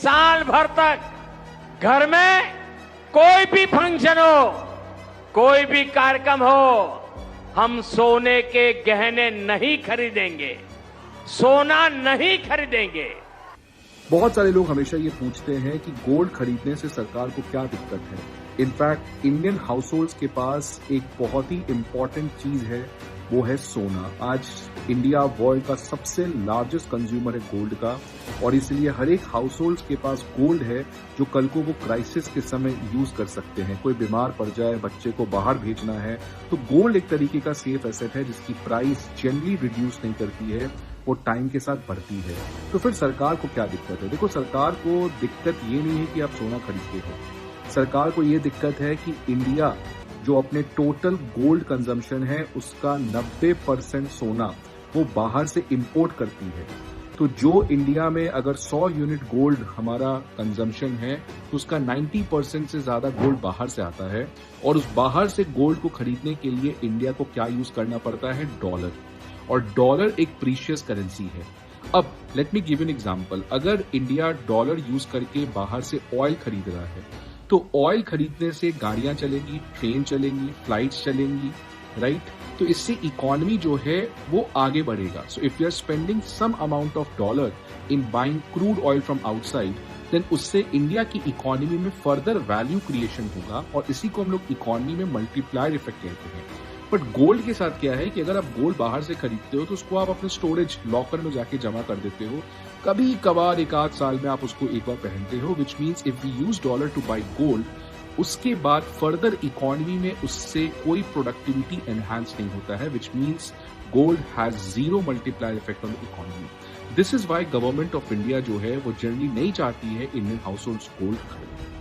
साल भर तक घर में कोई भी फंक्शन हो, कोई भी कार्यक्रम हो, हम सोने के गहने नहीं खरीदेंगे, सोना नहीं खरीदेंगे। बहुत सारे लोग हमेशा ये पूछते हैं कि गोल्ड खरीदने से सरकार को क्या दिक्कत है। इनफैक्ट इंडियन हाउसहोल्ड्स के पास एक बहुत ही इंपॉर्टेंट चीज है, वो है सोना। आज इंडिया वर्ल्ड का सबसे लार्जेस्ट कंज्यूमर है गोल्ड का, और इसलिए हर एक हाउसहोल्ड्स के पास गोल्ड है जो कल को वो क्राइसिस के समय यूज कर सकते हैं। कोई बीमार पड़ जाए, बच्चे को बाहर भेजना है, तो गोल्ड एक तरीके का सेफ एसेट है जिसकी प्राइस जनरली रिड्यूस नहीं करती है, वो टाइम के साथ बढ़ती है। तो फिर सरकार को क्या दिक्कत है? देखो, सरकार को दिक्कत ये नहीं है कि आप सोना खरीदते हो, सरकार को ये दिक्कत है कि इंडिया जो अपने टोटल गोल्ड कंजम्पशन है उसका 90% सोना वो बाहर से इंपोर्ट करती है। तो जो इंडिया में अगर 100 यूनिट गोल्ड हमारा कंजम्पशन है तो उसका 90% से ज्यादा गोल्ड बाहर से आता है, और उस बाहर से गोल्ड को खरीदने के लिए इंडिया को क्या यूज करना पड़ता है? डॉलर। और डॉलर एक प्रीशियस करेंसी है। अब let me give an example, अगर इंडिया डॉलर यूज करके बाहर से ऑयल खरीद रहा है तो ऑयल खरीदने से गाड़ियां चलेंगी, ट्रेन चलेंगी, फ्लाइट्स चलेंगी, राइट? तो इससे इकोनॉमी जो है वो आगे बढ़ेगा। So if you are spending some amount of dollar in buying crude oil from outside, then उससे इंडिया की इकोनॉमी में फर्दर वैल्यू क्रिएशन होगा, और इसी को हम लोग इकोनॉमी में मल्टीप्लायर इफेक्ट कहते हैं। बट गोल्ड के साथ क्या है कि अगर आप गोल्ड बाहर से खरीदते हो तो उसको आप अपने स्टोरेज लॉकर में जाके जमा कर देते हो, कभी कभार एक आध साल में आप उसको एक बार पहनते हो, which means if we use dollar to buy gold, उसके बाद फर्दर इकोनॉमी में उससे कोई प्रोडक्टिविटी एनहांस नहीं होता है, which means gold has zero multiplier effect on the economy. This is why government of India जो है वो जनरली नहीं चाहती है इंडियन हाउस होल्ड्स गोल्ड खरीदें।